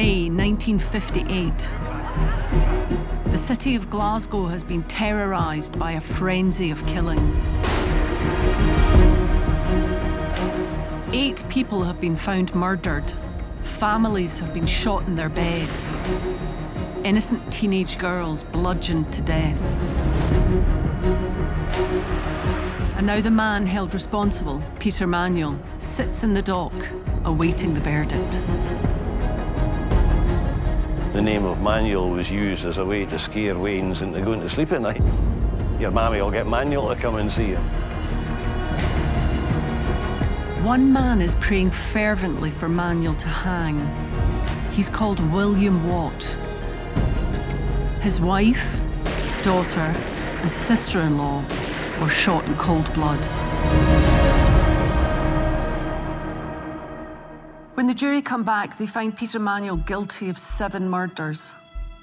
May 1958. The city of Glasgow has been terrorised by a frenzy of killings. 8 people have been found murdered. Families have been shot in their beds. Innocent teenage girls bludgeoned to death. And now the man held responsible, Peter Manuel, sits in the dock, awaiting the verdict. The name of Manuel was used as a way to scare Waynes into going to sleep at night. Your mammy will get Manuel to come and see you. One man is praying fervently for Manuel to hang. He's called William Watt. His wife, daughter, and sister-in-law were shot in cold blood. When the jury come back, they find Peter Manuel guilty of 7 murders.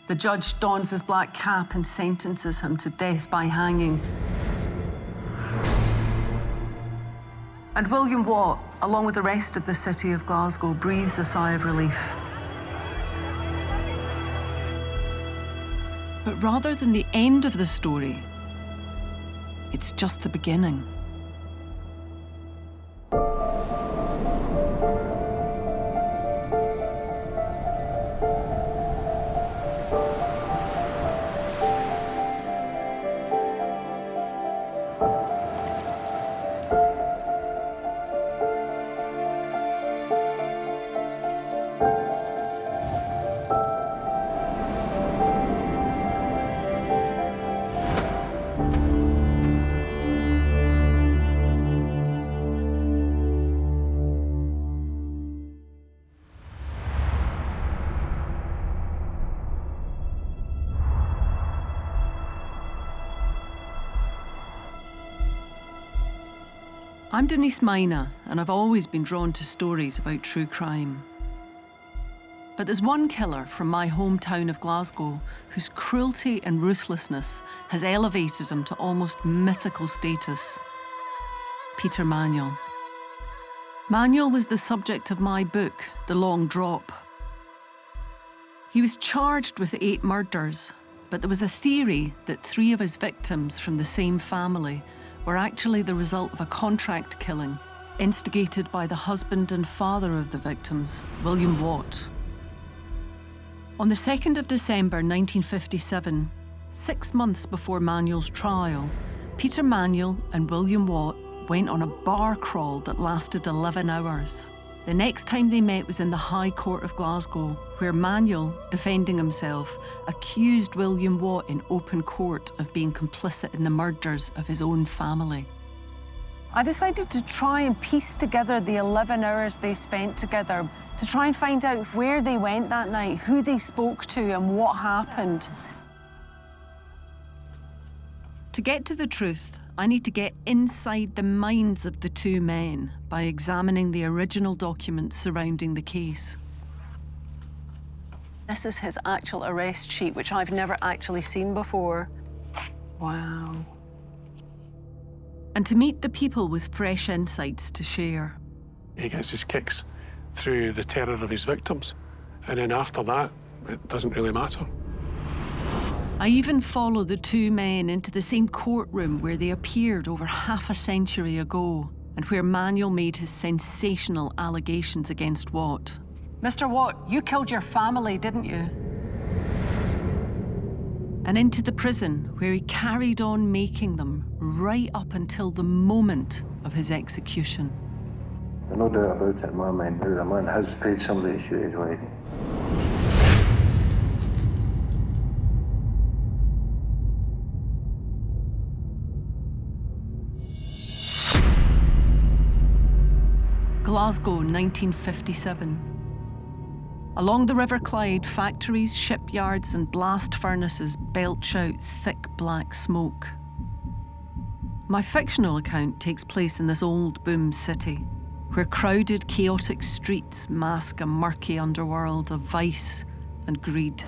The judge dons his black cap and sentences him to death by hanging. And William Watt, along with the rest of the city of Glasgow, breathes a sigh of relief. But rather than the end of the story, it's just the beginning. I'm Denise Mina, and I've always been drawn to stories about true crime. But there's one killer from my hometown of Glasgow whose cruelty and ruthlessness has elevated him to almost mythical status. Peter Manuel. Manuel was the subject of my book, The Long Drop. He was charged with 8 murders, but there was a theory that 3 of his victims from the same family were actually the result of a contract killing instigated by the husband and father of the victims, William Watt. On the 2nd of December 1957, 6 months before Manuel's trial, Peter Manuel and William Watt went on a bar crawl that lasted 11 hours. The next time they met was in the High Court of Glasgow, where Manuel, defending himself, accused William Watt in open court of being complicit in the murders of his own family. I decided to try and piece together the 11 hours they spent together, to try and find out where they went that night, who they spoke to, and what happened. To get to the truth, I need to get inside the minds of the 2 men by examining the original documents surrounding the case. This is his actual arrest sheet, which I've never actually seen before. Wow. And to meet the people with fresh insights to share. He gets his kicks through the terror of his victims. And then after that, it doesn't really matter. I even follow the 2 men into the same courtroom where they appeared over half a century ago and where Manuel made his sensational allegations against Watt. Mr. Watt, you killed your family, didn't you? And into the prison where he carried on making them right up until the moment of his execution. There's no doubt about it in my mind, the man has paid somebody to shoot his wife. Glasgow, 1957. Along the River Clyde, factories, shipyards and blast furnaces belch out thick black smoke. My fictional account takes place in this old boom city, where crowded, chaotic streets mask a murky underworld of vice and greed.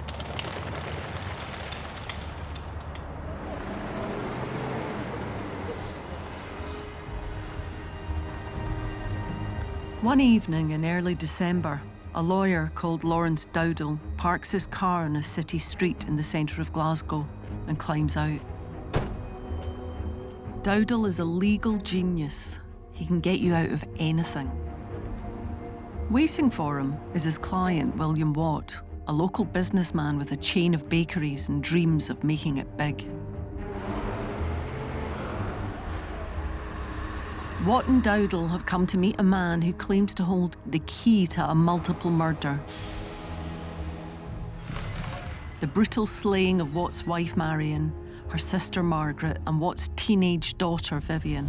One evening in early December, a lawyer called Lawrence Dowdall parks his car on a city street in the centre of Glasgow and climbs out. Dowdall is a legal genius. He can get you out of anything. Waiting for him is his client, William Watt, a local businessman with a chain of bakeries and dreams of making it big. Watt and Dowdall have come to meet a man who claims to hold the key to a multiple murder. The brutal slaying of Watt's wife, Marion, her sister, Margaret, and Watt's teenage daughter, Vivian,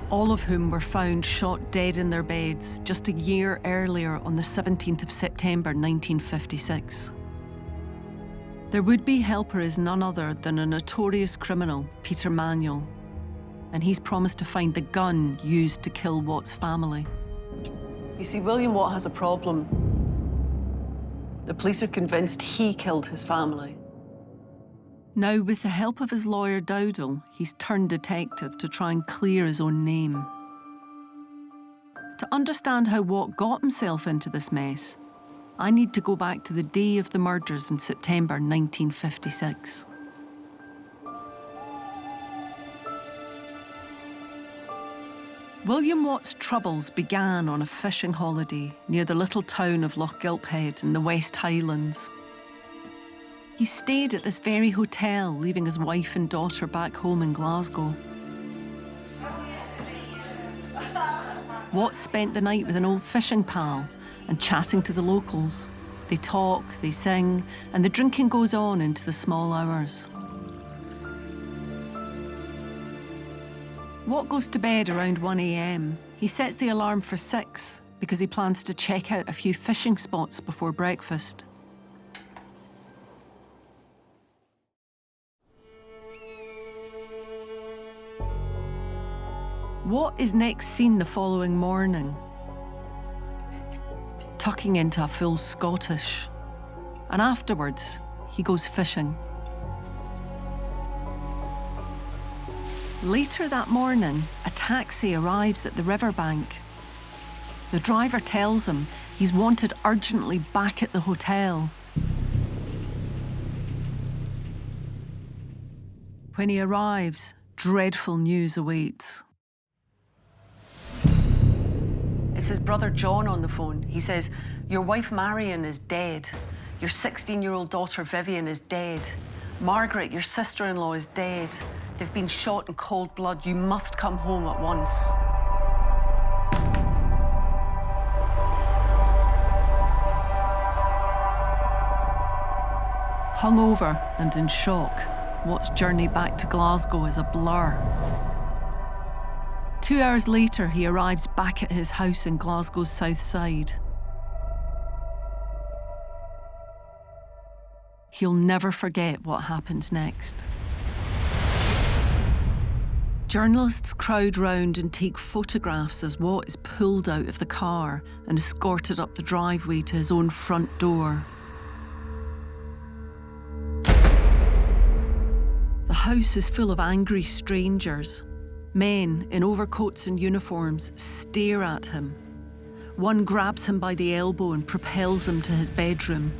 all of whom were found shot dead in their beds just a year earlier on the 17th of September 1956. Their would-be helper is none other than a notorious criminal, Peter Manuel, and he's promised to find the gun used to kill Watt's family. You see, William Watt has a problem. The police are convinced he killed his family. Now, with the help of his lawyer Dowdall, he's turned detective to try and clear his own name. To understand how Watt got himself into this mess, I need to go back to the day of the murders in September 1956. William Watt's troubles began on a fishing holiday near the little town of Lochgilphead in the West Highlands. He stayed at this very hotel, leaving his wife and daughter back home in Glasgow. Watt spent the night with an old fishing pal and chatting to the locals. They talk, they sing, and the drinking goes on into the small hours. Watt goes to bed around 1 a.m. He sets the alarm for 6 because he plans to check out a few fishing spots before breakfast. Watt is next seen the following morning, tucking into a full Scottish, and afterwards he goes fishing. Later that morning, a taxi arrives at the riverbank. The driver tells him he's wanted urgently back at the hotel. When he arrives, dreadful news awaits. It's his brother John on the phone. He says, "Your wife Marion is dead. Your 16-year-old daughter Vivian is dead. Margaret, your sister-in-law, is dead. They've been shot in cold blood. You must come home at once." Hungover and in shock, Watt's journey back to Glasgow is a blur. 2 hours later, he arrives back at his house in Glasgow's south side. He'll never forget what happened next. Journalists crowd round and take photographs as Watt is pulled out of the car and escorted up the driveway to his own front door. The house is full of angry strangers. Men in overcoats and uniforms stare at him. One grabs him by the elbow and propels him to his bedroom.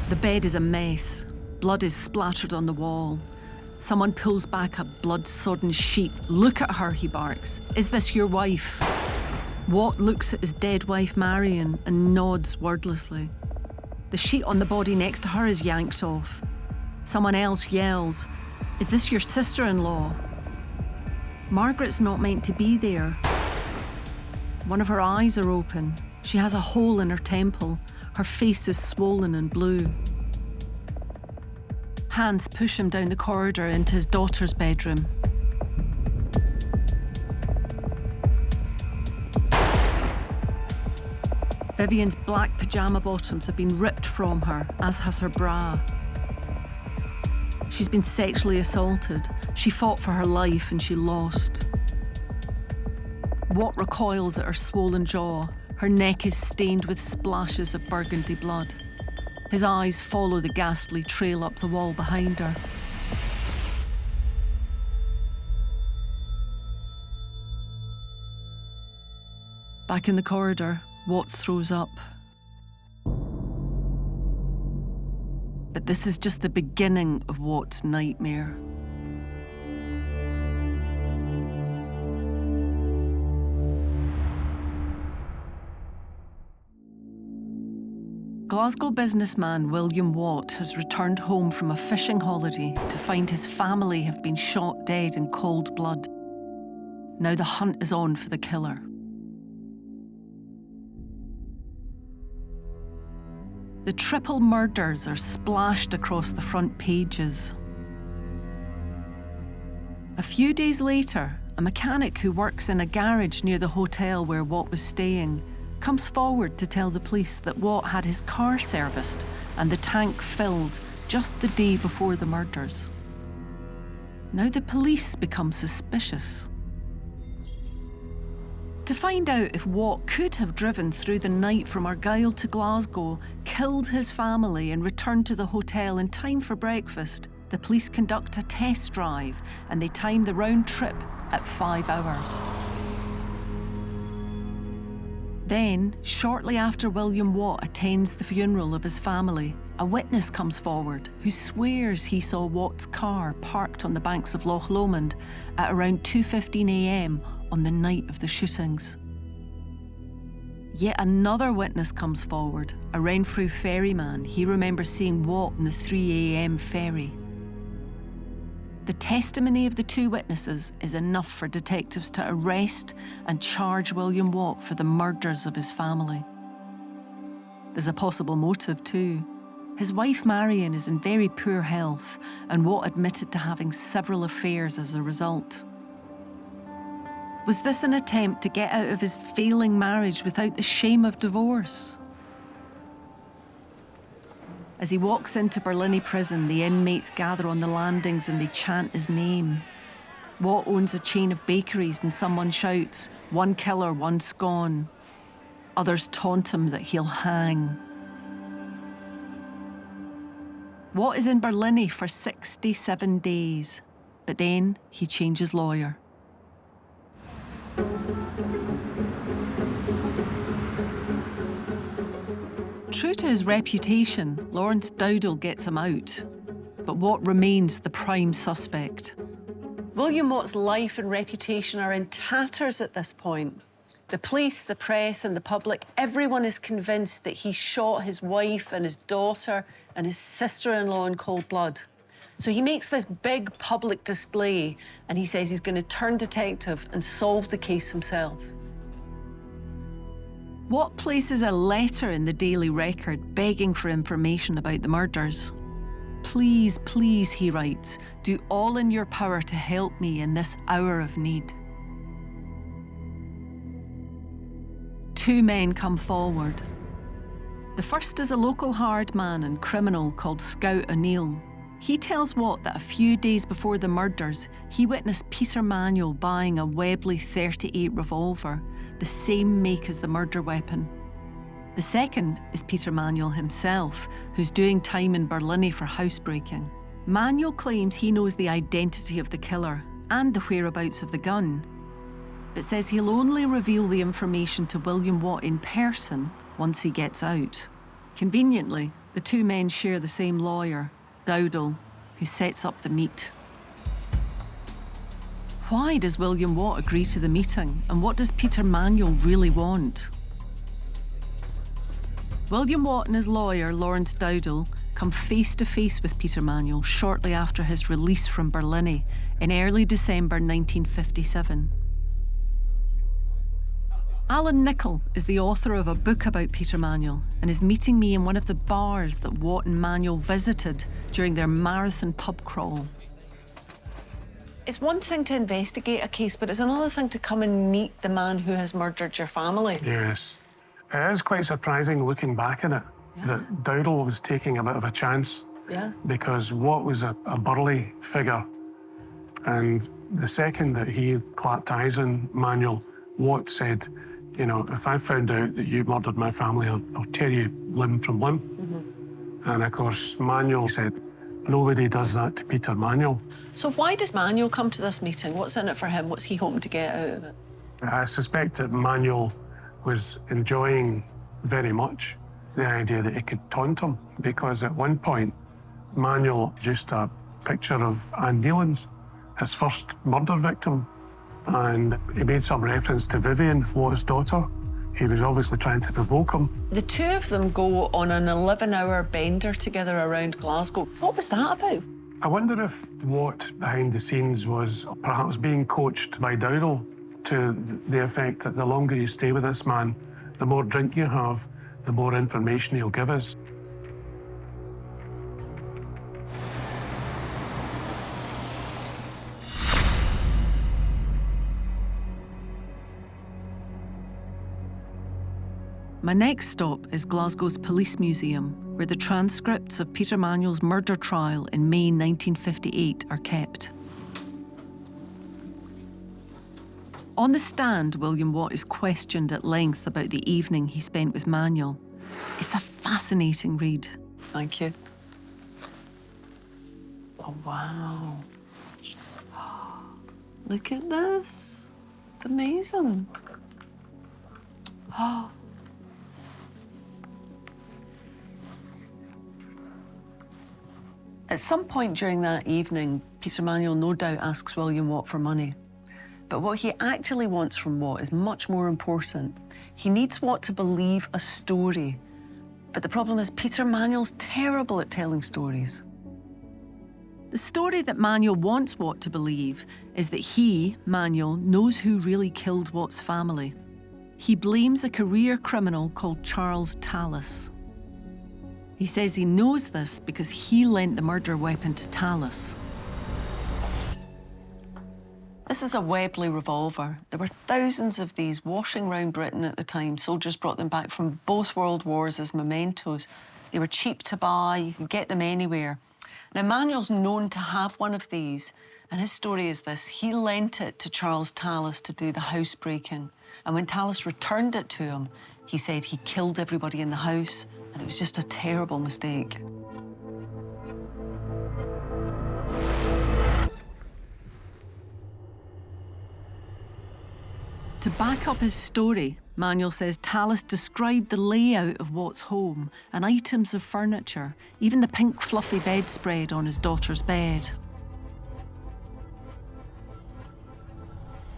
The bed is a mess. Blood is splattered on the wall. Someone pulls back a blood-sodden sheet. "Look at her," he barks. "Is this your wife?" Watt looks at his dead wife, Marion, and nods wordlessly. The sheet on the body next to her is yanked off. Someone else yells, "Is this your sister-in-law?" Margaret's not meant to be there. One of her eyes are open. She has a hole in her temple. Her face is swollen and blue. Hands push him down the corridor into his daughter's bedroom. Vivian's black pyjama bottoms have been ripped from her, as has her bra. She's been sexually assaulted. She fought for her life and she lost. Watt recoils at her swollen jaw. Her neck is stained with splashes of burgundy blood. His eyes follow the ghastly trail up the wall behind her. Back in the corridor, Watt throws up. But this is just the beginning of Watt's nightmare. Glasgow businessman William Watt has returned home from a fishing holiday to find his family have been shot dead in cold blood. Now the hunt is on for the killer. The triple murders are splashed across the front pages. A few days later, a mechanic who works in a garage near the hotel where Watt was staying comes forward to tell the police that Watt had his car serviced and the tank filled just the day before the murders. Now the police become suspicious. To find out if Watt could have driven through the night from Argyll to Glasgow, killed his family and returned to the hotel in time for breakfast, the police conduct a test drive and they time the round trip at 5 hours. Then, shortly after William Watt attends the funeral of his family, a witness comes forward who swears he saw Watt's car parked on the banks of Loch Lomond at around 2:15 a.m. on the night of the shootings. Yet another witness comes forward, a Renfrew ferryman. He remembers seeing Watt on the 3 a.m. ferry. The testimony of the two witnesses is enough for detectives to arrest and charge William Watt for the murders of his family. There's a possible motive too. His wife Marion is in very poor health, and Watt admitted to having several affairs as a result. Was this an attempt to get out of his failing marriage without the shame of divorce? As he walks into Barlinnie Prison, the inmates gather on the landings and they chant his name. Watt owns a chain of bakeries and someone shouts, "One killer, one scone." Others taunt him that he'll hang. Watt is in Barlinnie for 67 days, but then he changes lawyer. True to his reputation, Lawrence Dowdall gets him out, but Watt remains the prime suspect. William Watt's life and reputation are in tatters at this point. The police, the press and the public, everyone is convinced that he shot his wife and his daughter and his sister-in-law in cold blood. So he makes this big public display and he says he's going to turn detective and solve the case himself. Watt places a letter in the Daily Record begging for information about the murders. "Please, please," he writes, "do all in your power to help me in this hour of need." Two men come forward. The first is a local hard man and criminal called Scout O'Neill. He tells Watt that a few days before the murders, he witnessed Peter Manuel buying a Webley .38 revolver, the same make as the murder weapon. The second is Peter Manuel himself, who's doing time in Barlinnie for housebreaking. Manuel claims he knows the identity of the killer and the whereabouts of the gun, but says he'll only reveal the information to William Watt in person once he gets out. Conveniently, the two men share the same lawyer, Dowdall, who sets up the meet. Why does William Watt agree to the meeting, and what does Peter Manuel really want? William Watt and his lawyer, Lawrence Dowdall, come face to face with Peter Manuel shortly after his release from Barlinnie in early December 1957. Alan Nicol is the author of a book about Peter Manuel and is meeting me in one of the bars that Watt and Manuel visited during their marathon pub crawl. It's one thing to investigate a case, but it's another thing to come and meet the man who has murdered your family. Yes. It is quite surprising looking back at it, that Dowdall was taking a bit of a chance. Yeah. Because Watt was a burly figure. And the second that he clapped eyes on Manuel, Watt said, "You know, if I found out that you murdered my family, I'll tear you limb from limb." Mm-hmm. And of course, Manuel said, "Nobody does that to Peter Manuel." So why does Manuel come to this meeting? What's in it for him? What's he hoping to get out of it? I suspect that Manuel was enjoying very much the idea that he could taunt him, because at one point, Manuel used a picture of Anne Nealon's, his first murder victim, and he made some reference to Vivian, Watt's daughter. He was obviously trying to provoke him. The two of them go on an 11-hour bender together around Glasgow. What was that about? I wonder if Watt, behind the scenes, was perhaps being coached by Dowdall to the effect that the longer you stay with this man, the more drink you have, the more information he'll give us. My next stop is Glasgow's Police Museum, where the transcripts of Peter Manuel's murder trial in May 1958 are kept. On the stand, William Watt is questioned at length about the evening he spent with Manuel. It's a fascinating read. Thank you. Oh, wow. Look at this. It's amazing. Oh. At some point during that evening, Peter Manuel no doubt asks William Watt for money. But what he actually wants from Watt is much more important. He needs Watt to believe a story. But the problem is Peter Manuel's terrible at telling stories. The story that Manuel wants Watt to believe is that he, Manuel, knows who really killed Watt's family. He blames a career criminal called Charles Talis. He says he knows this because he lent the murder weapon to Talis. This is a Webley revolver. There were thousands of these washing around Britain at the time. Soldiers brought them back from both world wars as mementos. They were cheap to buy, you could get them anywhere. Now, Manuel's known to have one of these, and his story is this. He lent it to Charles Talis to do the housebreaking. And when Talis returned it to him, he said he killed everybody in the house, and it was just a terrible mistake. To back up his story, Manuel says Talis described the layout of Watt's home and items of furniture, even the pink fluffy bedspread on his daughter's bed.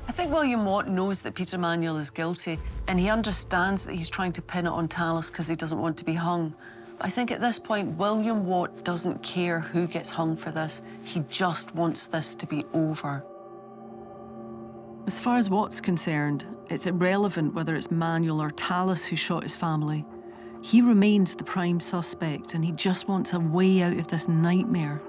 I think William Watt knows that Peter Manuel is guilty, and he understands that he's trying to pin it on Talis because he doesn't want to be hung. But I think at this point, William Watt doesn't care who gets hung for this. He just wants this to be over. As far as Watt's concerned, it's irrelevant whether it's Manuel or Talis who shot his family. He remains the prime suspect, and he just wants a way out of this nightmare.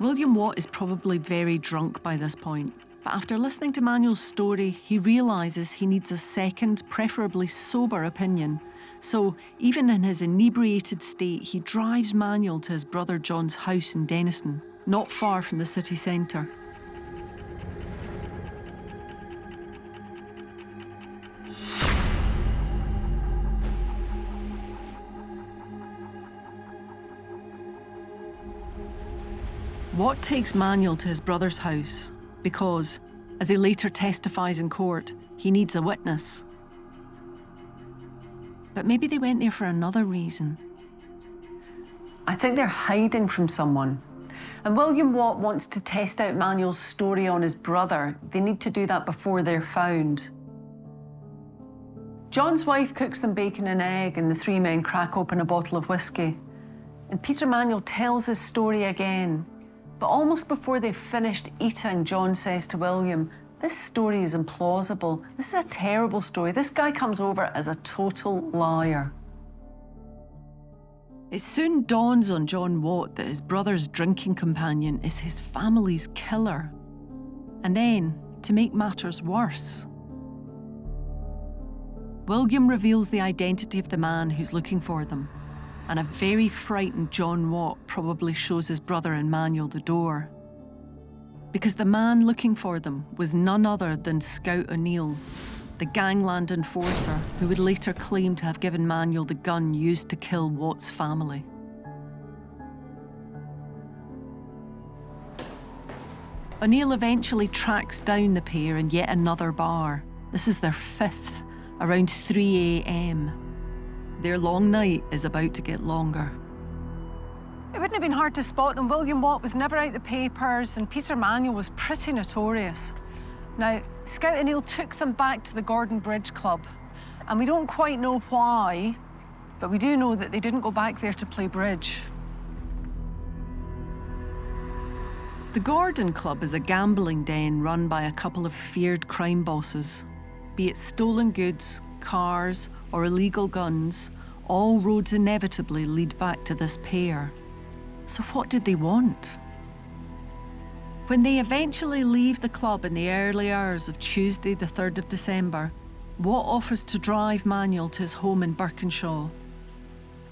William Watt is probably very drunk by this point, but after listening to Manuel's story, he realises he needs a second, preferably sober opinion. So, even in his inebriated state, he drives Manuel to his brother John's house in Denniston, not far from the city centre. Watt takes Manuel to his brother's house because, as he later testifies in court, he needs a witness. But maybe they went there for another reason. I think they're hiding from someone. And William Watt wants to test out Manuel's story on his brother. They need to do that before they're found. John's wife cooks them bacon and egg, and the three men crack open a bottle of whiskey. And Peter Manuel tells his story again. But almost before they've finished eating, John says to William, "This story is implausible. This is a terrible story. This guy comes over as a total liar." It soon dawns on John Watt that his brother's drinking companion is his family's killer. And then, to make matters worse, William reveals the identity of the man who's looking for them. And a very frightened John Watt probably shows his brother and Manuel the door. Because the man looking for them was none other than Scout O'Neill, the gangland enforcer who would later claim to have given Manuel the gun used to kill Watt's family. O'Neill eventually tracks down the pair in yet another bar. This is their fifth, around 3 a.m. Their long night is about to get longer. It wouldn't have been hard to spot them. William Watt was never out the papers, and Peter Manuel was pretty notorious. Now, Scout O'Neill took them back to the Gordon Bridge Club, and we don't quite know why, but we do know that they didn't go back there to play bridge. The Gordon Club is a gambling den run by a couple of feared crime bosses. Be it stolen goods, cars, or illegal guns, all roads inevitably lead back to this pair. So what did they want? When they eventually leave the club in the early hours of Tuesday, the 3rd of December, Watt offers to drive Manuel to his home in Birkenshaw.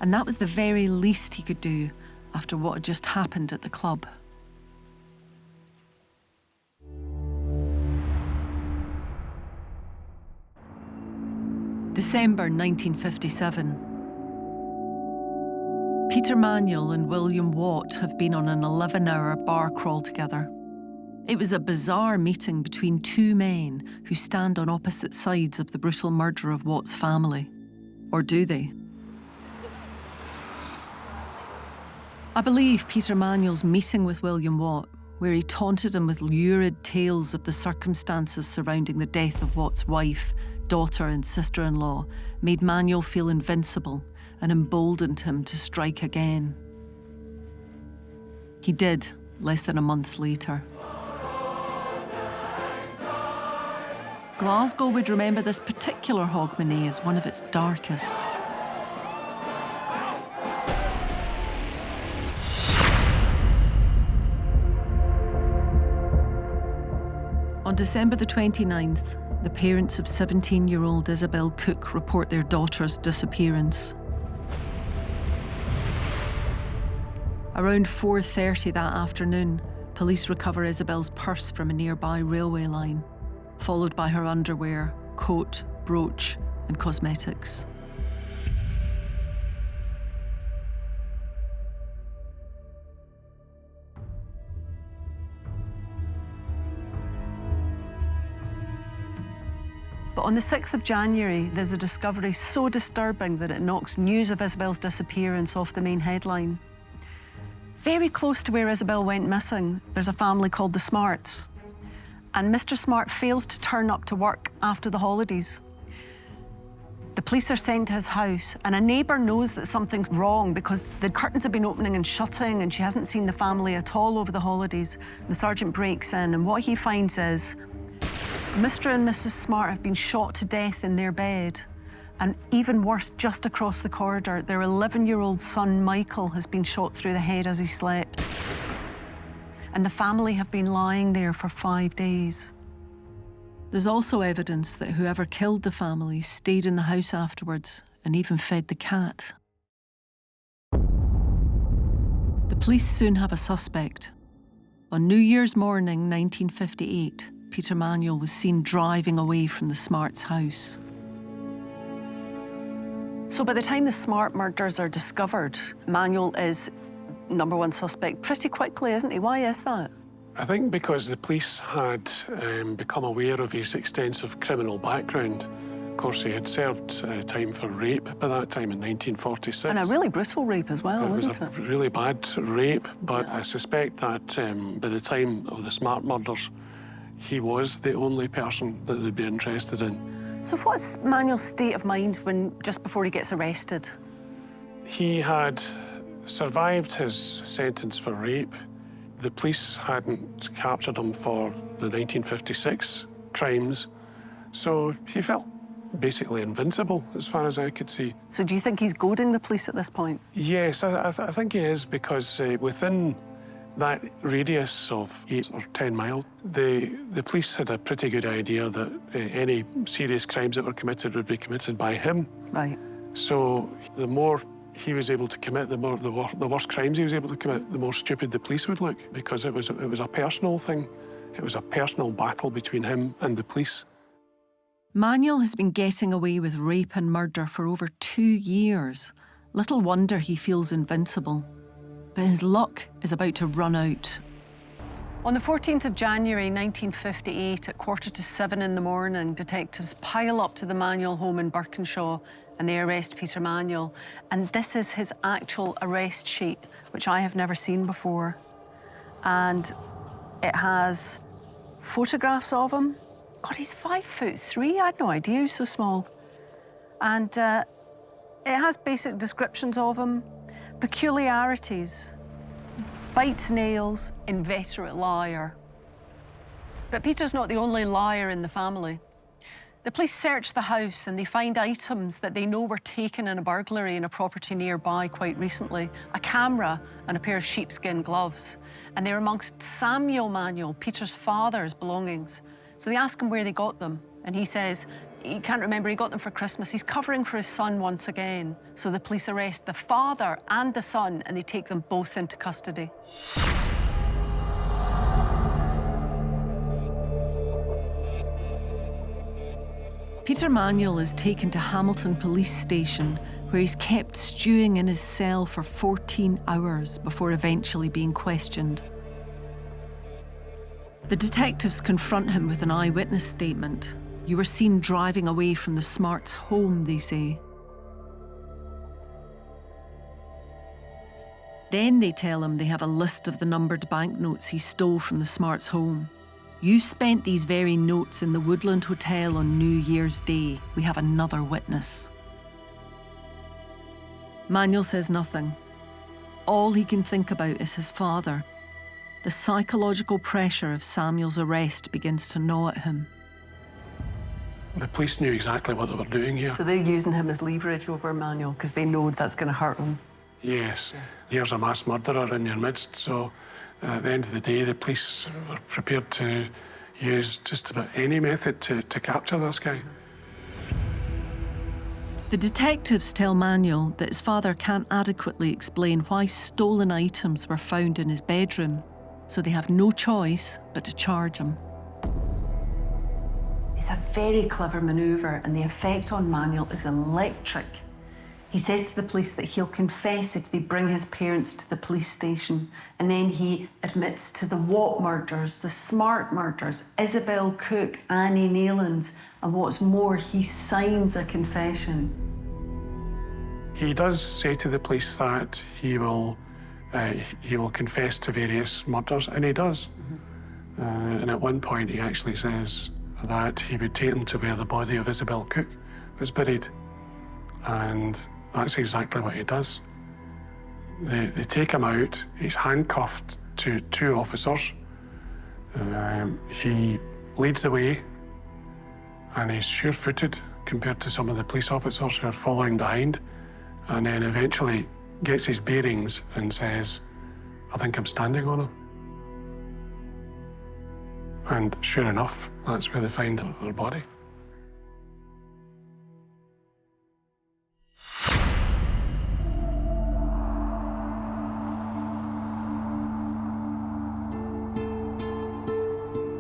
And that was the very least he could do after what had just happened at the club. December 1957. Peter Manuel and William Watt have been on an 11-hour bar crawl together. It was a bizarre meeting between two men who stand on opposite sides of the brutal murder of Watt's family. Or do they? I believe Peter Manuel's meeting with William Watt, where he taunted him with lurid tales of the circumstances surrounding the death of Watt's wife, daughter and sister-in-law, made Manuel feel invincible and emboldened him to strike again. He did, less than a month later. Glasgow would remember this particular Hogmanay as one of its darkest. On December the 29th, the parents of 17-year-old Isabel Cook report their daughter's disappearance. Around 4:30 that afternoon, police recover Isabel's purse from a nearby railway line, followed by her underwear, coat, brooch, and cosmetics. But on the 6th of January, there's a discovery so disturbing that it knocks news of Isabel's disappearance off the main headline. Very close to where Isabel went missing, there's a family called the Smarts. And Mr. Smart fails to turn up to work after the holidays. The police are sent to his house, and a neighbour knows that something's wrong because the curtains have been opening and shutting, and she hasn't seen the family at all over the holidays. The sergeant breaks in, and what he finds is Mr. and Mrs. Smart have been shot to death in their bed. And even worse, just across the corridor, their 11-year-old son, Michael, has been shot through the head as he slept. And the family have been lying there for 5 days. There's also evidence that whoever killed the family stayed in the house afterwards and even fed the cat. The police soon have a suspect. On New Year's morning, 1958, Peter Manuel was seen driving away from the Smarts' house. So by the time the Smart murders are discovered, Manuel is #1 suspect pretty quickly, isn't he? Why is that? I think because the police had become aware of his extensive criminal background. Of course, he had served time for rape by that time in 1946. And a really brutal rape as well, wasn't it? It was a really bad rape, but I suspect that by the time of the Smart murders, he was the only person that they'd be interested in. So what's Manuel's state of mind just before he gets arrested? He had survived his sentence for rape. The police hadn't captured him for the 1956 crimes, so he felt basically invincible as far as I could see. So do you think he's goading the police at this point? Yes, I think he is, because within that radius of 8 or 10 miles, the police had a pretty good idea that any serious crimes that were committed would be committed by him. Right. So the more he was able to commit, the worse crimes he was able to commit, the more stupid the police would look, because it was a personal thing. It was a personal battle between him and the police. Manuel has been getting away with rape and murder for over 2 years. Little wonder he feels invincible. But his luck is about to run out. On the 14th of January 1958, at 6:45 in the morning, detectives pile up to the Manuel home in Birkenshaw and they arrest Peter Manuel. And this is his actual arrest sheet, which I have never seen before. And it has photographs of him. God, he's 5'3". I had no idea he was so small. And it has basic descriptions of him, peculiarities. Bites nails, inveterate liar. But Peter's not the only liar in the family. The police search the house and they find items that they know were taken in a burglary in a property nearby quite recently, a camera and a pair of sheepskin gloves. And they're amongst Samuel Manuel, Peter's father's belongings. So they ask him where they got them, and he says he can't remember, he got them for Christmas. He's covering for his son once again. So the police arrest the father and the son, and they take them both into custody. Peter Manuel is taken to Hamilton Police Station, where he's kept stewing in his cell for 14 hours before eventually being questioned. The detectives confront him with an eyewitness statement. You were seen driving away from the Smarts' home, they say. Then they tell him they have a list of the numbered banknotes he stole from the Smarts' home. You spent these very notes in the Woodland Hotel on New Year's Day. We have another witness. Manuel says nothing. All he can think about is his father. The psychological pressure of Samuel's arrest begins to gnaw at him. The police knew exactly what they were doing here. So they're using him as leverage over Manuel because they know that's going to hurt him. Yes. Here's a mass murderer in your midst, so at the end of the day, the police were prepared to use just about any method to capture this guy. The detectives tell Manuel that his father can't adequately explain why stolen items were found in his bedroom, so they have no choice but to charge him. It's a very clever manoeuvre, and the effect on Manuel is electric. He says to the police that he'll confess if they bring his parents to the police station, and then he admits to the Watt murders, the Smart murders, Isabel Cook, Annie Naylands, and what's more, he signs a confession. He does say to the police that he will confess to various murders, and he does. And at one point, he actually says that he would take them to where the body of Isabel Cook was buried, and that's exactly what he does. They take him out. He's handcuffed to 2 officers. He leads the way, and he's sure-footed compared to some of the police officers who are following behind, and then eventually gets his bearings and says, I think I'm standing on him. And sure enough, that's where they find her body.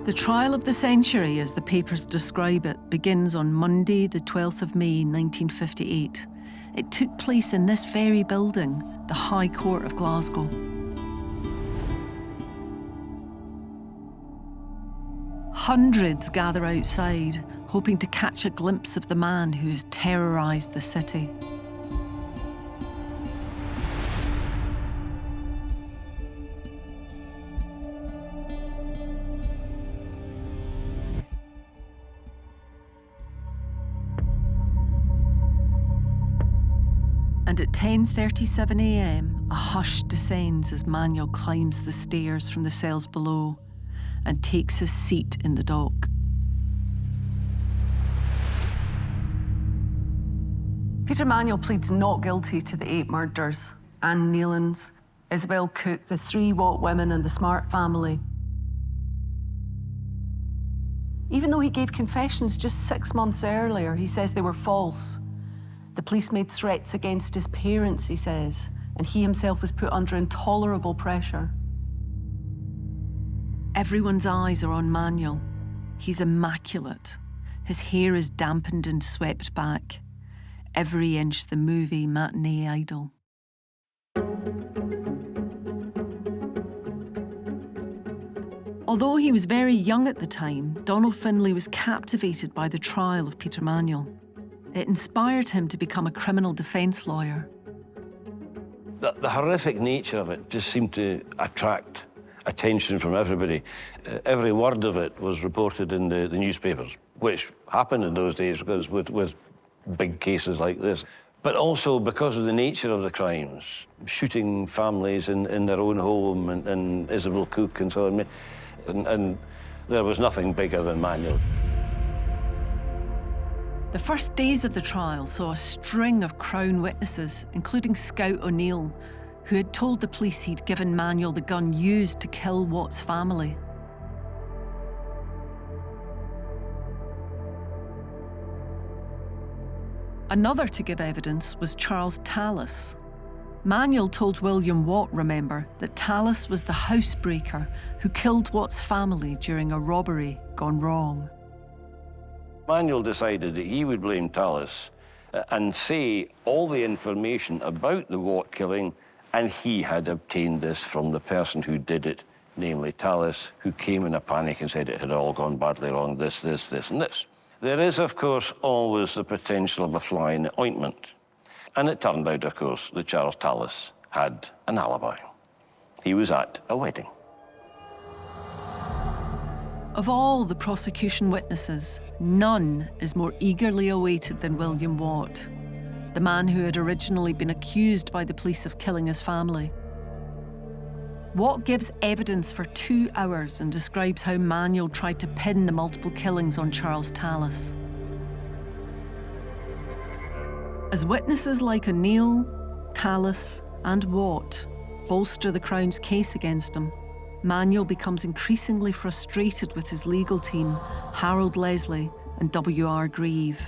The trial of the century, as the papers describe it, begins on Monday, the 12th of May, 1958. It took place in this very building, the High Court of Glasgow. Hundreds gather outside, hoping to catch a glimpse of the man who has terrorised the city. And at 10:37 a.m, a hush descends as Manuel climbs the stairs from the cells below and takes his seat in the dock. Peter Manuel pleads not guilty to the 8 murders, Anne Naylands, Isabel Cook, the 3 Watt women and the Smart family. Even though he gave confessions just 6 months earlier, he says they were false. The police made threats against his parents, he says, and he himself was put under intolerable pressure. Everyone's eyes are on Manuel. He's immaculate. His hair is dampened and swept back. Every inch the movie matinee idol. Although he was very young at the time, Donald Finlay was captivated by the trial of Peter Manuel. It inspired him to become a criminal defence lawyer. The horrific nature of it just seemed to attract attention from everybody. Every word of it was reported in the newspapers, which happened in those days because with big cases like this. But also because of the nature of the crimes, shooting families in their own home and Isabel Cook and so on. And there was nothing bigger than Manuel. The first days of the trial saw a string of Crown witnesses, including Scout O'Neill, who had told the police he'd given Manuel the gun used to kill Watt's family. Another to give evidence was Charles Talis. Manuel told William Watt, remember, that Talis was the housebreaker who killed Watt's family during a robbery gone wrong. Manuel decided that he would blame Talis and say all the information about the Watt killing, and he had obtained this from the person who did it, namely Talis, who came in a panic and said it had all gone badly wrong, this, and this. There is, of course, always the potential of a fly in the ointment. And it turned out, of course, that Charles Talis had an alibi. He was at a wedding. Of all the prosecution witnesses, none is more eagerly awaited than William Watt, the man who had originally been accused by the police of killing his family. Watt gives evidence for 2 hours and describes how Manuel tried to pin the multiple killings on Charles Talis. As witnesses like O'Neill, Talis, and Watt bolster the Crown's case against him, Manuel becomes increasingly frustrated with his legal team, Harold Leslie and W.R. Grieve.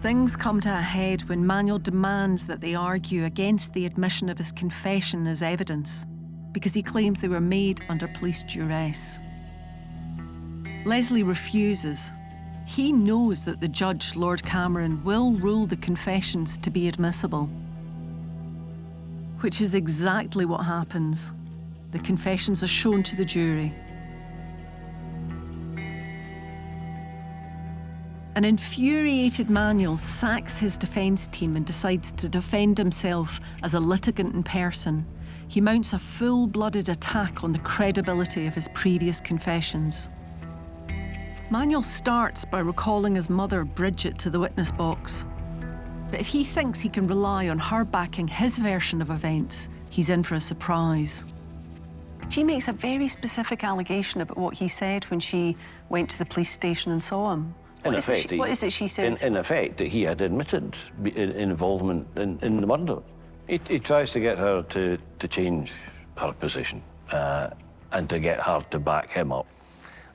Things come to a head when Manuel demands that they argue against the admission of his confession as evidence, because he claims they were made under police duress. Leslie refuses. He knows that the judge, Lord Cameron, will rule the confessions to be admissible. Which is exactly what happens. The confessions are shown to the jury. An infuriated Manuel sacks his defence team and decides to defend himself as a litigant in person. He mounts a full-blooded attack on the credibility of his previous confessions. Manuel starts by recalling his mother, Bridget, to the witness box. But if he thinks he can rely on her backing his version of events, he's in for a surprise. She makes a very specific allegation about what he said when she went to the police station and saw him. What is it she says? In effect, that he had admitted involvement in the murder. He tries to get her to change her position and to get her to back him up.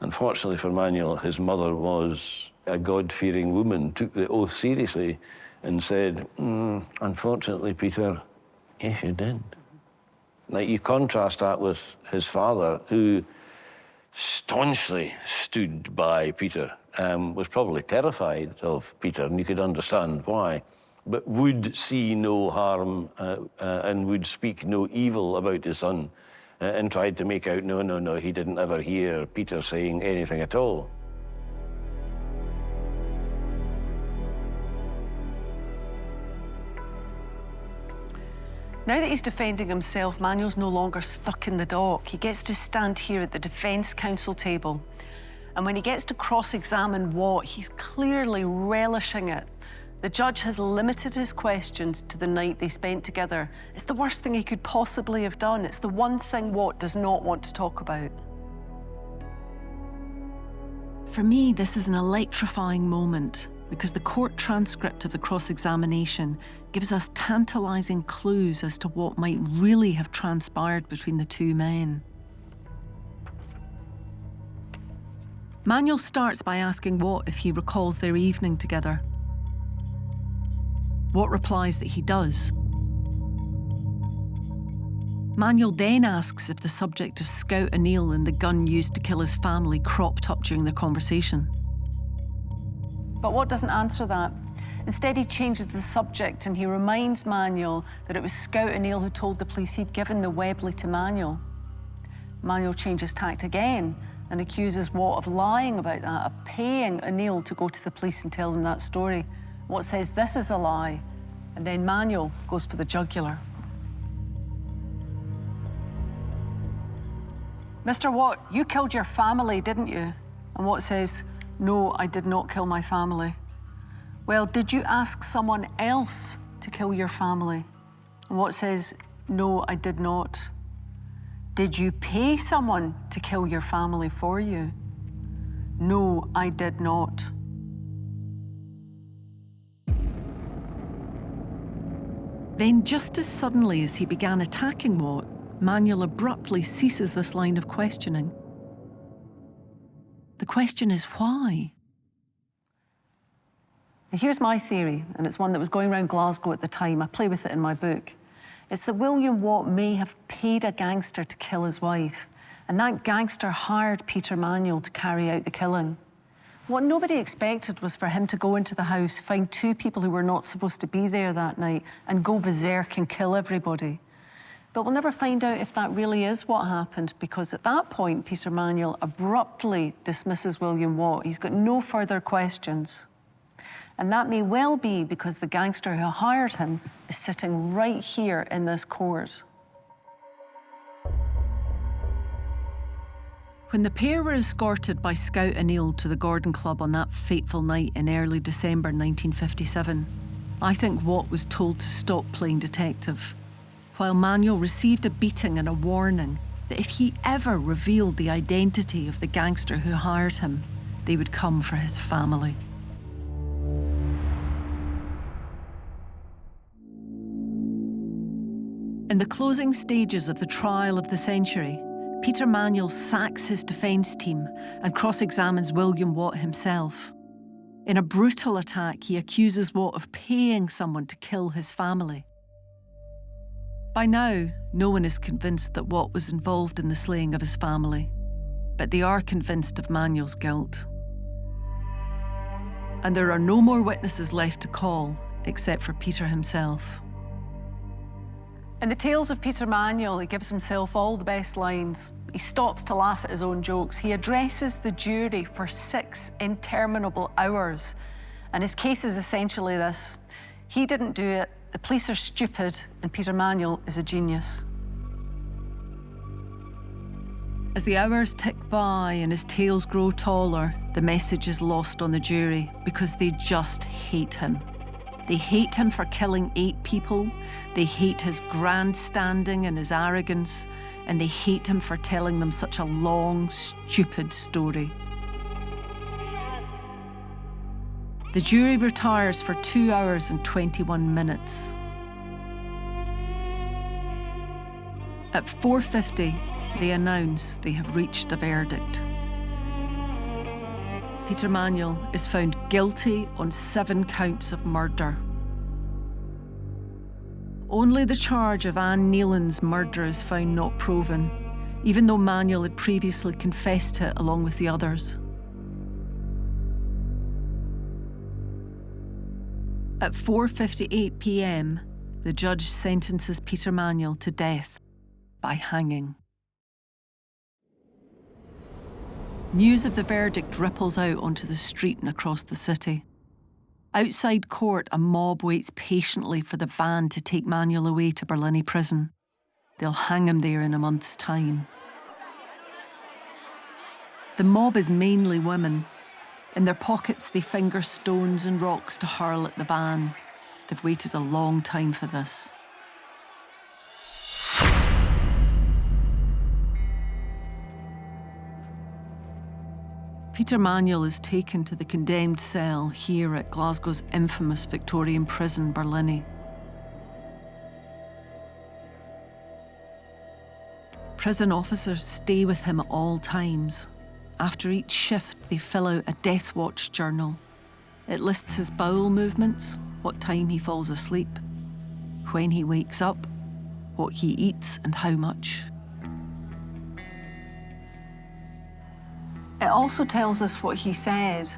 Unfortunately for Manuel, his mother was a God-fearing woman, took the oath seriously, and said, unfortunately, Peter, yes, you did. Now, you contrast that with his father, who staunchly stood by Peter, was probably terrified of Peter, and you could understand why, but would see no harm and would speak no evil about his son, and tried to make out, no, he didn't ever hear Peter saying anything at all. Now that he's defending himself, Manuel's no longer stuck in the dock. He gets to stand here at the defence counsel table. And when he gets to cross-examine Watt, he's clearly relishing it. The judge has limited his questions to the night they spent together. It's the worst thing he could possibly have done. It's the one thing Watt does not want to talk about. For me, this is an electrifying moment, because the court transcript of the cross-examination gives us tantalising clues as to what might really have transpired between the two men. Manuel starts by asking Watt if he recalls their evening together. Watt replies that he does. Manuel then asks if the subject of Scout O'Neill and the gun used to kill his family cropped up during the conversation. But Watt doesn't answer that. Instead, he changes the subject and he reminds Manuel that it was Scout O'Neill who told the police he'd given the Webley to Manuel. Manuel changes tact again and accuses Watt of lying about that, of paying O'Neill to go to the police and tell them that story. Watt says this is a lie, and then Manuel goes for the jugular. Mr. Watt, you killed your family, didn't you? And Watt says, no, I did not kill my family. Well, did you ask someone else to kill your family? And Watt says, no, I did not. Did you pay someone to kill your family for you? No, I did not. Then, just as suddenly as he began attacking Watt, Manuel abruptly ceases this line of questioning. The question is why? Now, here's my theory, and it's one that was going around Glasgow at the time. I play with it in my book. It's that William Watt may have paid a gangster to kill his wife, and that gangster hired Peter Manuel to carry out the killing. What nobody expected was for him to go into the house, find two people who were not supposed to be there that night, and go berserk and kill everybody. But we'll never find out if that really is what happened, because at that point, Peter Manuel abruptly dismisses William Watt. He's got no further questions. And that may well be because the gangster who hired him is sitting right here in this court. When the pair were escorted by Scout O'Neill to the Gordon Club on that fateful night in early December 1957, I think Watt was told to stop playing detective, while Manuel received a beating and a warning that if he ever revealed the identity of the gangster who hired him, they would come for his family. In the closing stages of the trial of the century, Peter Manuel sacks his defence team and cross-examines William Watt himself. In a brutal attack, he accuses Watt of paying someone to kill his family. By now, no one is convinced that Watt was involved in the slaying of his family, but they are convinced of Manuel's guilt. And there are no more witnesses left to call, except for Peter himself. In the Tales of Peter Manuel, he gives himself all the best lines. He stops to laugh at his own jokes. He addresses the jury for 6 interminable hours. And his case is essentially this: he didn't do it, the police are stupid, and Peter Manuel is a genius. As the hours tick by and his tales grow taller, the message is lost on the jury because they just hate him. They hate him for killing 8 people, they hate his grandstanding and his arrogance, and they hate him for telling them such a long, stupid story. The jury retires for 2 hours and 21 minutes. At 4:50, they announce they have reached a verdict. Peter Manuel is found guilty on 7 counts of murder. Only the charge of Anne Nealon's murder is found not proven, even though Manuel had previously confessed it along with the others. At 4:58 p.m, the judge sentences Peter Manuel to death by hanging. News of the verdict ripples out onto the street and across the city. Outside court, a mob waits patiently for the van to take Manuel away to Barlinnie Prison. They'll hang him there in a month's time. The mob is mainly women. In their pockets, they finger stones and rocks to hurl at the van. They've waited a long time for this. Peter Manuel is taken to the condemned cell here at Glasgow's infamous Victorian prison, Barlinnie. Prison officers stay with him at all times. After each shift, they fill out a death watch journal. It lists his bowel movements, what time he falls asleep, when he wakes up, what he eats and how much. It also tells us what he said.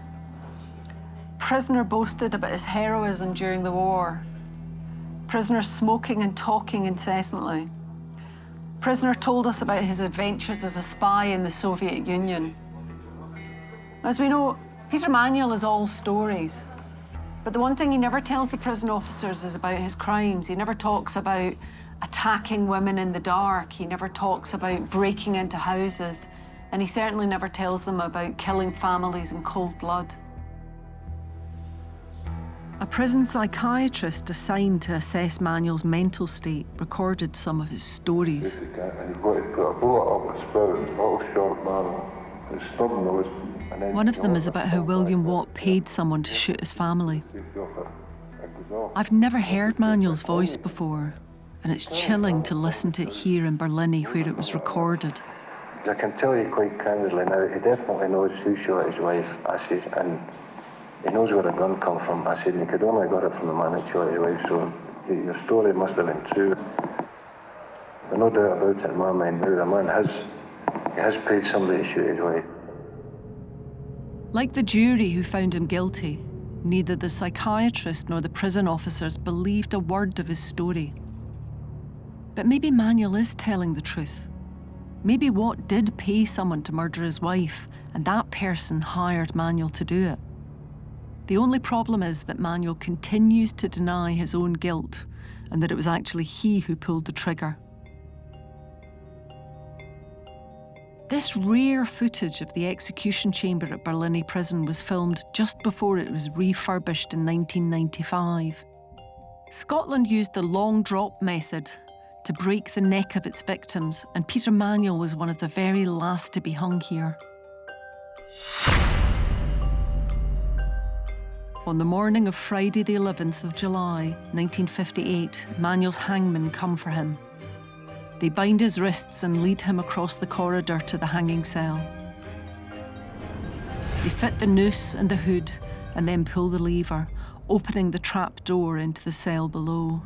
prisoner boasted about his heroism during the war. Prisoner smoking and talking incessantly. Prisoner told us about his adventures as a spy in the Soviet Union. As we know, Peter Manuel is all stories. But the one thing he never tells the prison officers is about his crimes. He never talks about attacking women in the dark. He never talks about breaking into houses. And he certainly never tells them about killing families in cold blood. A prison psychiatrist assigned to assess Manuel's mental state recorded some of his stories. And you've got to put a bullet up his spirit, a little short barrel. His stub nose. One of them is about how William Watt paid someone to shoot his family. I've never heard Manuel's voice before, and it's chilling to listen to it here in Barlinnie where it was recorded. I can tell you quite candidly now, he definitely knows who shot his wife, I said, and he knows where the gun come from. I said, and he could only have got it from the man that shot his wife, so your story must have been true. There's no doubt about it in my mind now, the man has paid somebody to shoot his wife. Like the jury who found him guilty, neither the psychiatrist nor the prison officers believed a word of his story. But maybe Manuel is telling the truth. Maybe Watt did pay someone to murder his wife, and that person hired Manuel to do it. The only problem is that Manuel continues to deny his own guilt and that it was actually he who pulled the trigger. This rare footage of the execution chamber at Barlinnie Prison was filmed just before it was refurbished in 1995. Scotland used the long drop method to break the neck of its victims, and Peter Manuel was one of the very last to be hung here. On the morning of Friday the 11th of July, 1958, Manuel's hangmen come for him. They bind his wrists and lead him across the corridor to the hanging cell. They fit the noose and the hood and then pull the lever, opening the trap door into the cell below.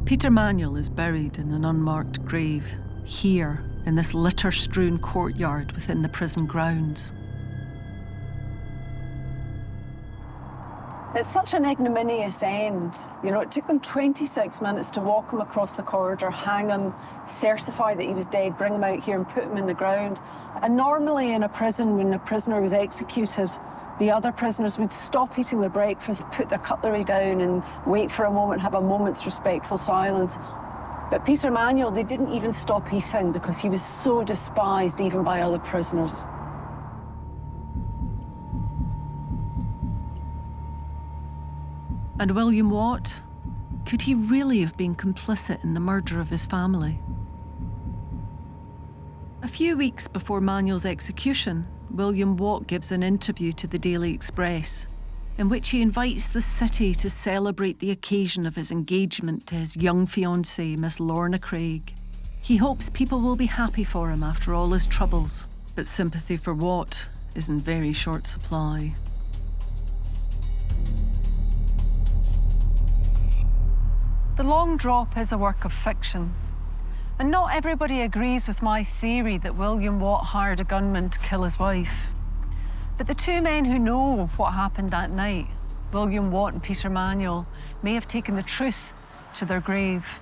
Peter Manuel is buried in an unmarked grave, here in this litter-strewn courtyard within the prison grounds. It's such an ignominious end. You know, it took them 26 minutes to walk him across the corridor, hang him, certify that he was dead, bring him out here and put him in the ground. And normally in a prison, when a prisoner was executed, the other prisoners would stop eating their breakfast, put their cutlery down and wait for a moment, have a moment's respectful silence. But Peter Manuel, they didn't even stop eating because he was so despised even by other prisoners. And William Watt? Could he really have been complicit in the murder of his family? A few weeks before Manuel's execution, William Watt gives an interview to the Daily Express, in which he invites the city to celebrate the occasion of his engagement to his young fiancée, Miss Lorna Craig. He hopes people will be happy for him after all his troubles, but sympathy for Watt is in very short supply. The Long Drop is a work of fiction. And not everybody agrees with my theory that William Watt hired a gunman to kill his wife. But the two men who know what happened that night, William Watt and Peter Manuel, may have taken the truth to their grave.